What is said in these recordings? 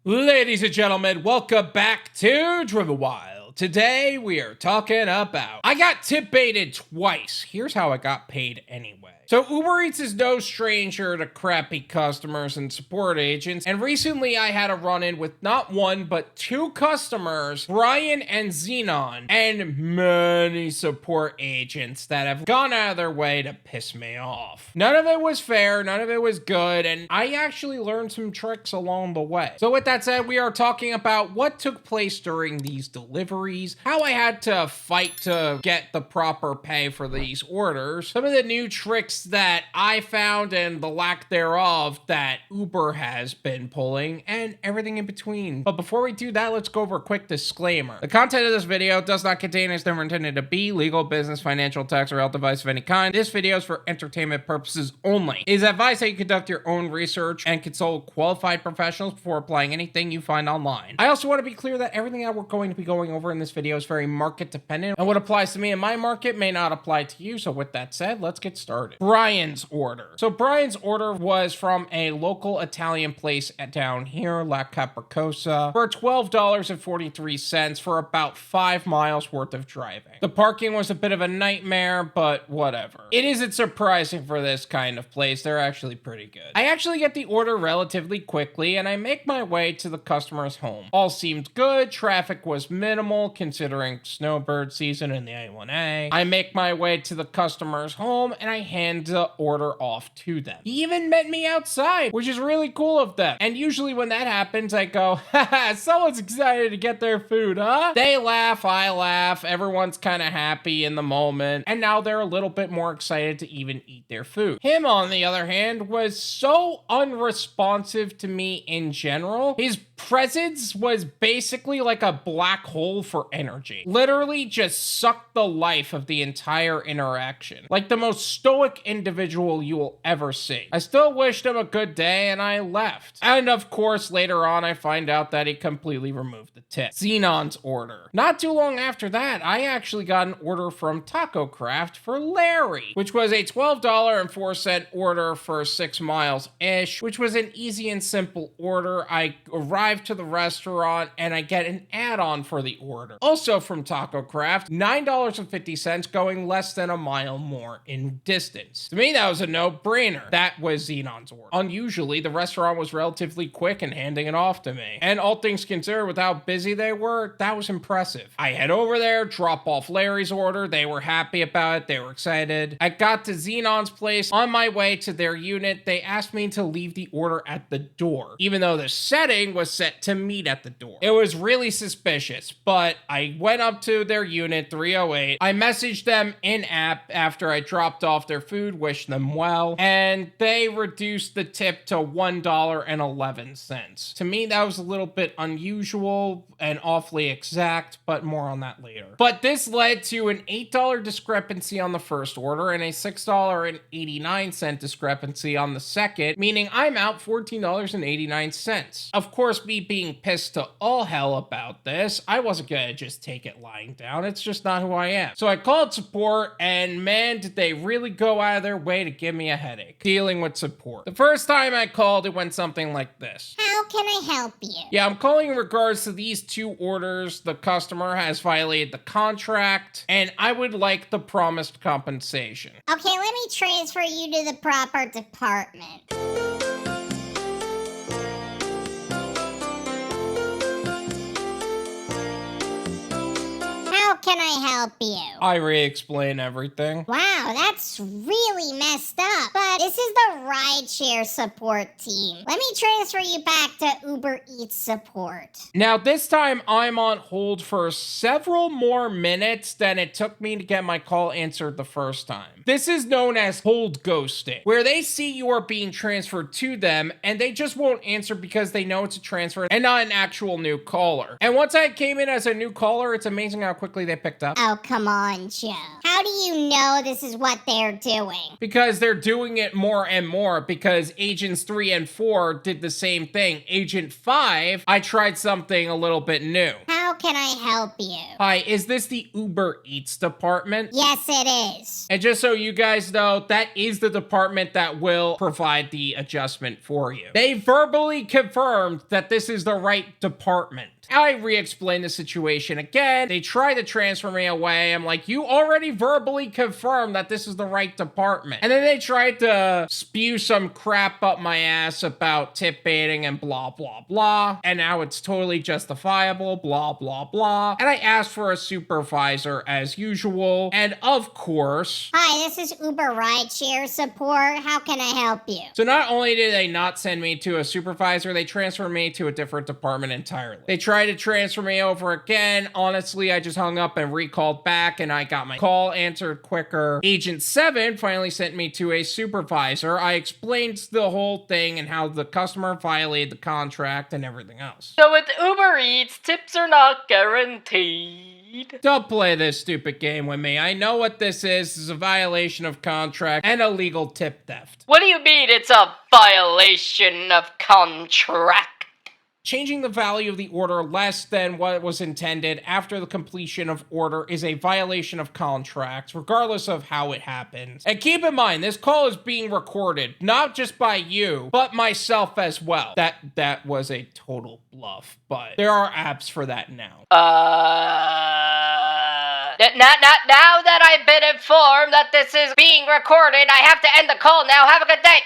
Ladies and gentlemen, welcome back to Driven Wyld. Today we are talking about I got tip baited twice. Here's how I got paid anyway. So UberEats is no stranger to crappy customers and support agents, and recently I had a run-in with not one but two customers, Brian and Xenon, and many support agents that have gone out of their way to piss me off. None of it was fair, none of it was good, and I actually learned some tricks along the way. So with that said, we are talking about what took place during these deliveries, how I had to fight to get the proper pay for these orders, some of the new tricks that I found and the lack thereof that Uber has been pulling, and everything in between. But before we do that, let's go over a quick disclaimer. The content of this video does not contain as never intended to be legal, business, financial, tax, or health advice of any kind. This video is for entertainment purposes only. It is advised that you conduct your own research and consult qualified professionals before applying anything you find online. I also want to be clear that everything that we're going to be going over in this video is very market dependent, and what applies to me in my market may not apply to you. So with that said, let's get started. Brian's order. So Brian's order was from a local Italian place down here, La Capricosa, for $12.43 for about 5 miles worth of driving. The parking was a bit of a nightmare, but whatever. It isn't surprising for this kind of place. They're actually pretty good. I actually get the order relatively quickly, and I make my way to the customer's home. All seemed good. Traffic was minimal considering snowbird season in the A1A. I make my way to the customer's home, and I hand the order off to them. He even met me outside, which is really cool of them. And usually when that happens, I go, haha, someone's excited to get their food, huh? They laugh, I laugh, everyone's kind of happy in the moment, and now they're a little bit more excited to even eat their food. Him, on the other hand, was so unresponsive to me in general. His presence was basically like a black hole for energy. Literally just sucked the life of the entire interaction. Like the most stoic individual you will ever see. I still wished him a good day and I left. And of course, later on, I find out that he completely removed the tip. Xenon's order. Not too long after that, I actually got an order from Taco Craft for Larry, which was a $12.04 order for 6 miles-ish, which was an easy and simple order. I arrived to the restaurant and I get an add-on for the order. Also from Taco Craft, $9.50 going less than a mile more in distance. To me, that was a no-brainer. That was Xenon's order. Unusually, the restaurant was relatively quick in handing it off to me. And all things considered, with how busy they were, that was impressive. I head over there, drop off Larry's order. They were happy about it. They were excited. I got to Xenon's place. On my way to their unit, they asked me to leave the order at the door, even though the setting was set to meet at the door. It was really suspicious, but I went up to their unit 308. I messaged them in-app after I dropped off their food, wished them well, and they reduced the tip to $1.11. To me, that was a little bit unusual and awfully exact, but more on that later. But this led to an $8 discrepancy on the first order and a $6.89 discrepancy on the second, meaning I'm out $14.89. Of course, me being pissed to all hell about this, I wasn't gonna just take it lying down. It's just not who I am. So I called support, and man, did they really go out of their way to give me a headache dealing with support. The first time I called, it went something like this. How can I help you? Yeah, I'm calling in regards to these two orders. The customer has violated the contract, and I would like the promised compensation. Okay, let me transfer you to the proper department. How can I help you? I re-explain everything. Wow, that's really messed up. But this is the rideshare support team. Let me transfer you back to UberEats support. Now, this time I'm on hold for several more minutes than it took me to get my call answered the first time. This is known as hold ghosting, where they see you are being transferred to them and they just won't answer because they know it's a transfer and not an actual new caller. And once I came in as a new caller, it's amazing how quickly they picked up. Oh, come on, Joe. How do you know this is what they're doing? Because they're doing it more and more, because Agents 3 and 4 did the same thing. Agent 5, I tried something a little bit new. How can I help you? Hi, is this the UberEats department? Yes, it is. And just so you guys know, that is the department that will provide the adjustment for you. They verbally confirmed that this is the right department. I re-explained the situation again. They tried to transfer me away. I'm like, you already verbally confirmed that this is the right department. And then they tried to spew some crap up my ass about tip baiting and blah, blah, blah. And now it's totally justifiable, blah, blah, blah. And I asked for a supervisor as usual. And of course... Hi, this is Uber rideshare support. How can I help you? So not only did they not send me to a supervisor, they transferred me to a different department entirely. They tried to transfer me over again. Honestly, I just hung up and recalled back and I got my call answered quicker. Agent 7 finally sent me to a supervisor. I explained the whole thing and how the customer violated the contract and everything else. So with Uber Eats, tips are not guaranteed. Don't play this stupid game with me. I know what this is. This is a violation of contract and illegal tip theft. What do you mean it's a violation of contract? Changing the value of the order less than what was intended after the completion of order is a violation of contracts, regardless of how it happens. And keep in mind, this call is being recorded, not just by you, but myself as well. That was a total bluff, but there are apps for that now. Now that I've been informed that this is being recorded, I have to end the call now. Have a good day.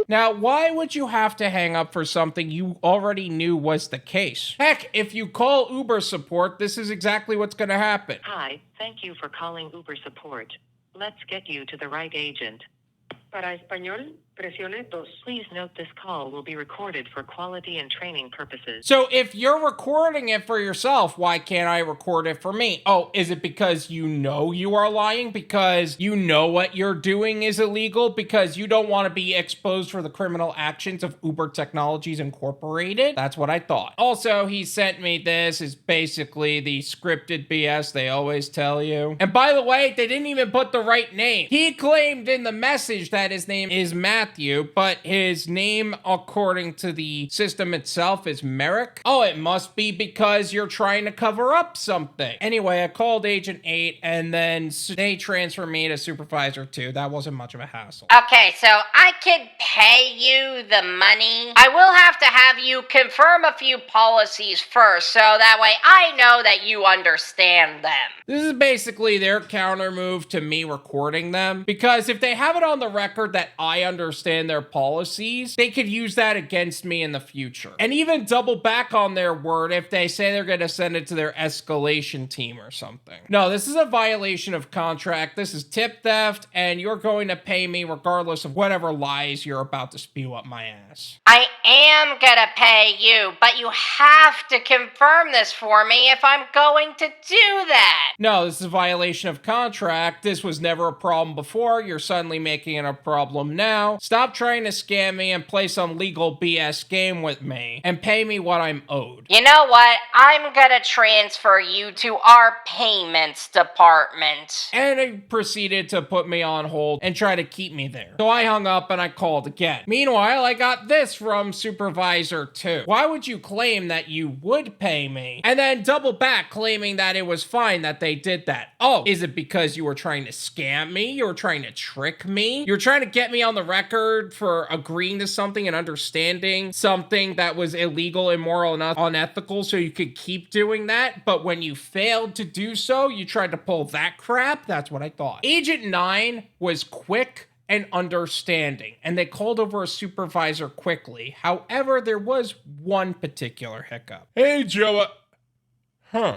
Now, why would you have to hang up for something you already knew was the case? Heck, if you call Uber support, this is exactly what's going to happen. Hi, thank you for calling Uber support. Let's get you to the right agent. Para español, presione dos. Please note this call will be recorded for quality and training purposes. So if you're recording it for yourself, why can't I record it for me? Oh, is it because you know you are lying? Because you know what you're doing is illegal? Because you don't want to be exposed for the criminal actions of Uber Technologies Incorporated? That's what I thought. Also, he sent me this. Is basically the scripted BS they always tell you. And by the way, they didn't even put the right name. He claimed in the message that his name is Matthew, but his name, according to the system itself, is Merrick. Oh, it must be because you're trying to cover up something. Anyway, I called Agent 8, and then they transferred me to Supervisor 2. That wasn't much of a hassle. Okay, so I could pay you the money. I will have to have you confirm a few policies first, so that way I know that you understand them. This is basically their counter move to me recording them, because if they have it on the record that I understand their policies, they could use that against me in the future. And even double back on their word if they say they're going to send it to their escalation team or something. No, this is a violation of contract. This is tip theft, and you're going to pay me regardless of whatever lies you're about to spew up my ass. I am gonna pay you, but you have to confirm this for me if I'm going to do that. No, this is a violation of contract. This was never a problem before. You're suddenly making it a problem now. Stop trying to scam me and play some legal BS game with me and pay me what I'm owed. You know what? I'm gonna transfer you to our payments department. And he proceeded to put me on hold and try to keep me there. So I hung up and I called again. Meanwhile, I got this from Supervisor 2. Why would you claim that you would pay me and then double back claiming that it was fine that they did that? Oh, is it because you were trying to scam me? You were trying to trick me? You're trying to get me on the record for agreeing to something and understanding something that was illegal, immoral, and unethical so you could keep doing that, but when you failed to do so, you tried to pull that crap? That's what I thought. Agent 9 was quick and understanding, and they called over a supervisor quickly. However, there was one particular hiccup. Hey, Joe.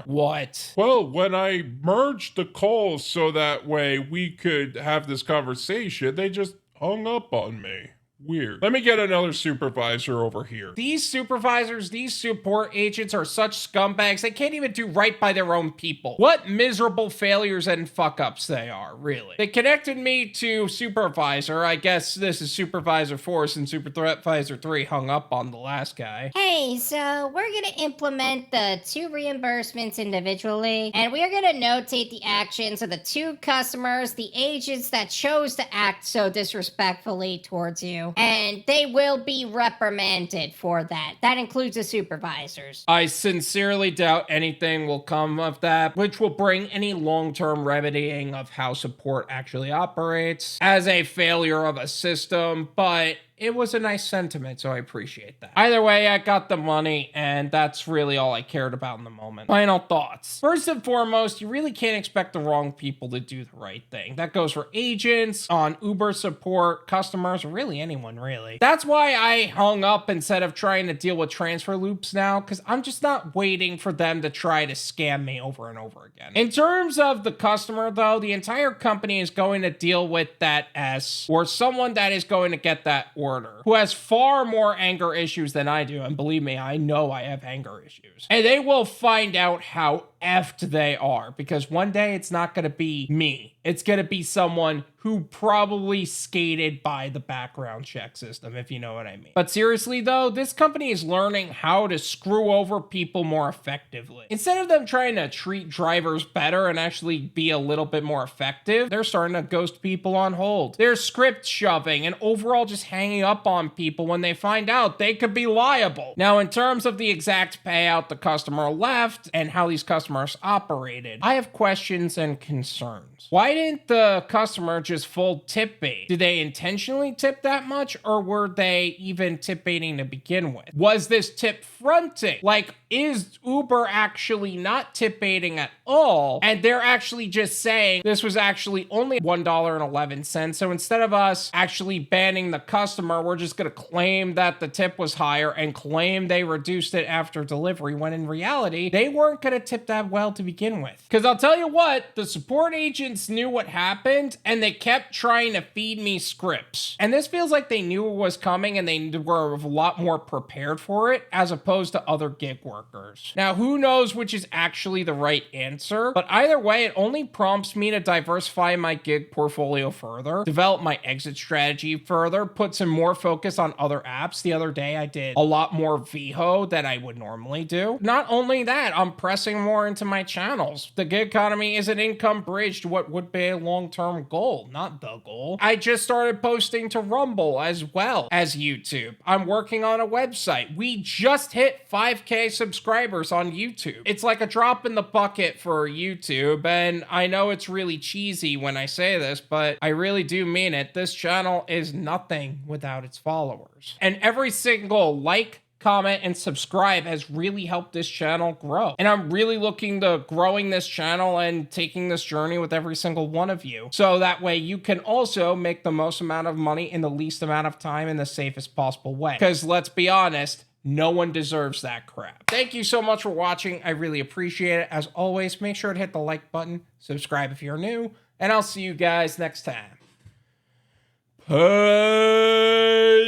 What? Well, when I merged the calls so that way we could have this conversation, they just hung up on me. Weird. Let me get another supervisor over here. These supervisors, these support agents are such scumbags, they can't even do right by their own people. What miserable failures and fuck-ups they are, really. They connected me to Supervisor. I guess this is Supervisor 4 since Supervisor 3 hung up on the last guy. Hey, so we're gonna implement the 2 reimbursements individually, and we are gonna notate the actions of the 2 customers, the agents that chose to act so disrespectfully towards you. And they will be reprimanded for that. That includes the supervisors. I sincerely doubt anything will come of that, which will bring any long-term remedying of how support actually operates as a failure of a system, but it was a nice sentiment, so I appreciate that. Either way, I got the money, and that's really all I cared about in the moment. Final thoughts. First and foremost, you really can't expect the wrong people to do the right thing. That goes for agents, on Uber support, customers, or really anyone, really. That's why I hung up instead of trying to deal with transfer loops now, because I'm just not waiting for them to try to scam me over and over again. In terms of the customer, though, the entire company is going to deal with that S, or someone that is going to get that order, who has far more anger issues than I do, and believe me, I know I have anger issues. And they will find out how effed they are, because one day it's not going to be me. It's going to be someone who probably skated by the background check system, if you know what I mean. But seriously though, this company is learning how to screw over people more effectively. Instead of them trying to treat drivers better and actually be a little bit more effective, they're starting to ghost people on hold. They're script shoving and overall just hanging up on people when they find out they could be liable. Now, in terms of the exact payout the customer left and how these customers operated, I have questions and concerns. Why didn't the customer just fold tip bait? Did they intentionally tip that much, or were they even tip baiting to begin with? Was this tip fronting? Like, is Uber actually not tip baiting at all, and they're actually just saying this was actually only $1.11, so instead of us actually banning the customer, we're just gonna claim that the tip was higher and claim they reduced it after delivery, when in reality, they weren't gonna tip that well to begin with. Because I'll tell you what, the support agents knew what happened, and they kept trying to feed me scripts. And this feels like they knew it was coming, and they were a lot more prepared for it, as opposed to other gig workers. Now, who knows which is actually the right answer, but either way, it only prompts me to diversify my gig portfolio further, develop my exit strategy further, put some more focus on other apps. The other day, I did a lot more Veho than I would normally do. Not only that, I'm pressing more into my channels. The gig economy is an income bridge to what would be a long-term goal, not the goal. I just started posting to Rumble as well as YouTube. I'm working on a website. We just hit 5K subscribers on YouTube. It's like a drop in the bucket for YouTube, and I know it's really cheesy when I say this, but I really do mean it. This channel is nothing without its followers. And every single like, comment, and subscribe has really helped this channel grow. And I'm really looking to growing this channel and taking this journey with every single one of you. So that way you can also make the most amount of money in the least amount of time in the safest possible way. Because let's be honest, no one deserves that crap. Thank you so much for watching. I really appreciate it. As always, make sure to hit the like button, subscribe if you're new, and I'll see you guys next time.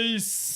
Peace.